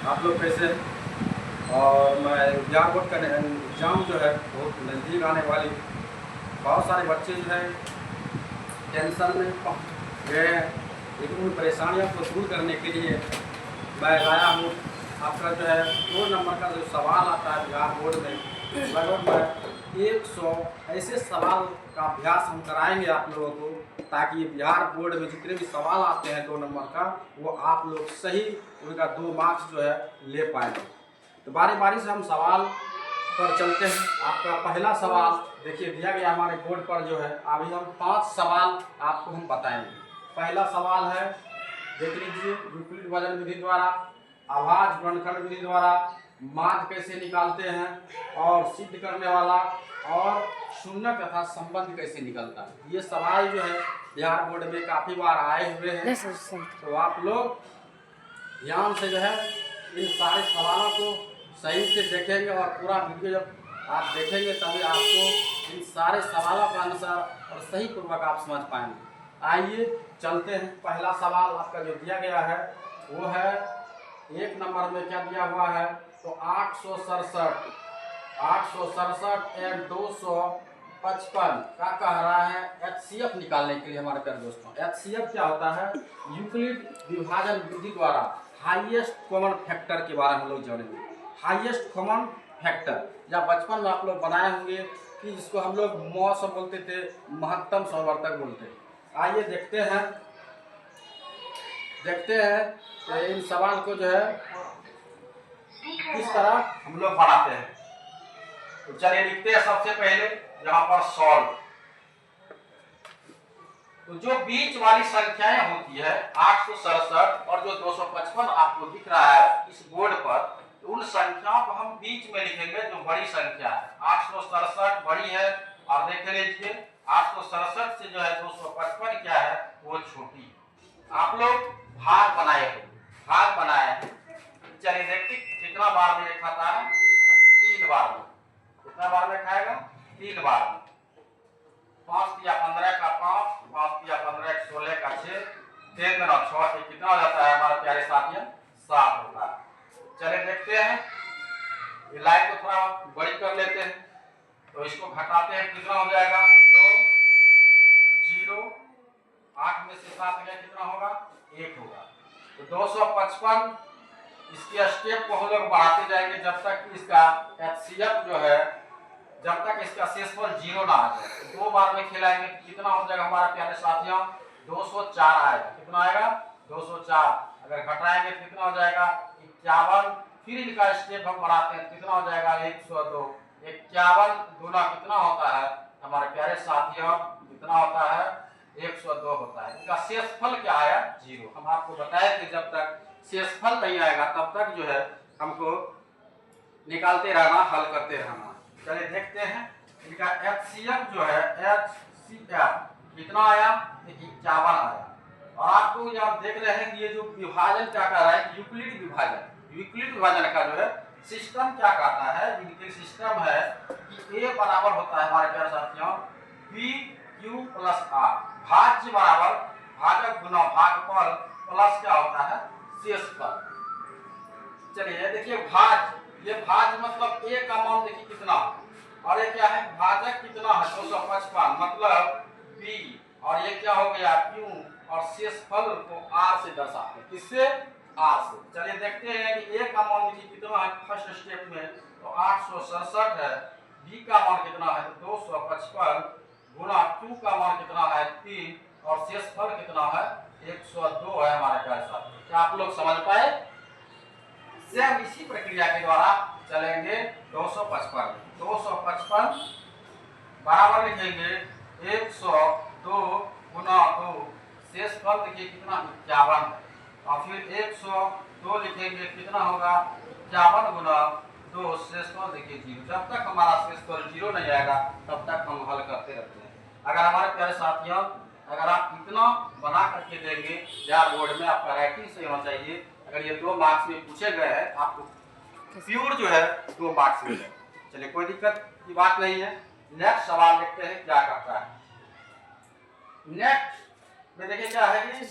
आप लोग कैसे हैं? और मैं एग्जाम बोर्ड का एग्ज़ाम जो है बहुत नज़दीक आने वाली, बहुत सारे बच्चे जो है टेंशन में गए हैं, लेकिन उन परेशानियों को दूर करने के लिए मैं लाया हूँ आपका जो है 2 नंबर का जो सवाल आता है बिहार बोर्ड में, लगभग मैं 100 ऐसे सवाल का अभ्यास हम कराएंगे आप लोगों को, ताकि ये बिहार बोर्ड में जितने भी सवाल आते हैं 2 नंबर का, वो आप लोग सही उनका 2 मार्क्स जो है ले पाएंगे। तो बारी बारी से हम सवाल पर चलते हैं। आपका पहला सवाल देखिए दिया गया हमारे बोर्ड पर जो है, अभी हम 5 सवाल आपको हम बताएंगे। पहला सवाल है, देख लीजिए, यूक्लिड वजन विधि द्वारा आभाज्य गुणनखंड विधि द्वारा माध्य कैसे निकालते हैं, और सिद्ध करने वाला और शून्य तथा संबंध कैसे निकलता है। ये सवाल जो है बिहार बोर्ड में काफ़ी बार आए हुए हैं, तो आप लोग ध्यान से जो है इन सारे सवालों को सही से देखेंगे, और पूरा वीडियो जब आप देखेंगे तभी आपको इन सारे सवालों का आंसर और सही पूर्वक आप समझ पाएंगे। आइए चलते हैं। पहला सवाल आपका जो दिया गया है वो है 1 नंबर में क्या दिया हुआ है, तो 867 एंड 255 का कह रहा है HCF निकालने के लिए। हमारे प्यारे दोस्तों, HCF क्या होता है? यूक्लिड विभाजन विधि द्वारा हाईएस्ट कॉमन फैक्टर के बारे में हम लोग जानेंगे। हाईएस्ट कॉमन फैक्टर, या बचपन में आप लोग बनाए होंगे कि जिसको हम लोग मौस बोलते थे, महत्तम संवर्धक बोलते हैं। आइए देखते हैं इन सवाल को जो है किस तरह हम लोग बनाते हैं। तो चलिए लिखते हैं सबसे पहले यहाँ पर सॉल्व। तो जो बीच वाली संख्याएं होती है 867 और जो 255 आपको दिख रहा है इस बोर्ड पर, तो उन संख्याओं को हम बीच में लिखेंगे जो बड़ी संख्या है। 867 बड़ी है, और देख लीजिए 867 से जो है 255 क्या है वो छोटी। आप लोग भाग बनाए हैं। चलिए देखते कितना बार में खाता है, 3 बार में। कितना बार में खाएगा? 3 बार में। 5 या 15 का 5, 5 या 15 16 का 6, 3 में 6, कितना हो जाता है हमारे प्यारे साथियों? 7 होता है। चलिए देखते हैं, ये लाइन को थोड़ा बड़ी कर लेते हैं, तो इसको घटाते हैं, कितना हो जाएगा? तो 0, 8 में से 7 गया, कितना होगा? 1 होगा। तो 255 इसके स्टेप को हम लोग बढ़ाते जाएंगे जब तक कि इसका HCF जो है, जब तक इसका शेषफल 0 ना आ जाए। 2 बार में खिलाएंगे, कितना हो जाएगा हमारे प्यारे साथियों? 204 आएगा। कितना आएगा? 204। अगर घटाएंगे कितना हो जाएगा? 51। फिर इनका स्टेप हम बढ़ाते हैं, कितना हो जाएगा? 102। 51 गुना कितना होता है हमारे प्यारे साथियों? कितना होता है? 102 होता है। इसका शेषफल क्या आया? 0। हम आपको बताए थे जब तक शेषफल नहीं आएगा तब तक जो है हमको निकालते रहना, हल करते रहना। चलिए देखते हैं इनका HCF जो है, HCF कितना आया? 51 आया। और आपको यहाँ देख रहे हैं कि ये जो विभाजन क्या कर रहा है, यूक्लिड विभाजन का जो है सिस्टम क्या कहता है, इनके सिस्टम है कि A बराबर होता है हमारे प्यारे साथियों PQ प्लस R। भाज्य बराबर भाजक गुना भागफल प्लस क्या होता है? शेषफल। चलिए देखिए भाज्य, ये भाज्य मतलब A का मान देखिए कितना, और ये क्या है? भाजक कितना है? 255 मतलब B, और ये क्या हो गया? Q, और शेषफल को R से दर्शाते हैं। किससे? R से। चलिए देखते हैं कि A का मान देखिए कितना है फर्स्ट स्टेप में, तो 867 है। B का मान कितना है? 255 गुना Q का मान कितना है? 3, और शेषफल कितना है? 102 है हमारे प्यारे साथियों। क्या आप लोग समझ पाए? सेम इसी प्रक्रिया के द्वारा चलेंगे 255 बराबर लिखेंगे 102 गुना 2, शेषफल देखिए कितना? 51 है, और फिर 102 लिखेंगे, कितना होगा? 51 गुना 2, शेषफल देखिए 0। जब तक हमारा शेषफल 0 नहीं आएगा तब तक हम हल करते रहते हैं। अगर हमारे प्यारे साथियों, अगर आप इतना बना करके देंगे, बिहार बोर्ड में आपका राइटिंग सही होना चाहिए। अगर ये 2 मार्क्स में पूछे गए हैं, आपको प्योर जो है 2 मार्क्स में है। चलिए कोई दिक्कत की बात नहीं है। नेक्स्ट सवाल देखते हैं क्या करता है। नेक्स्ट में देखिए क्या है कि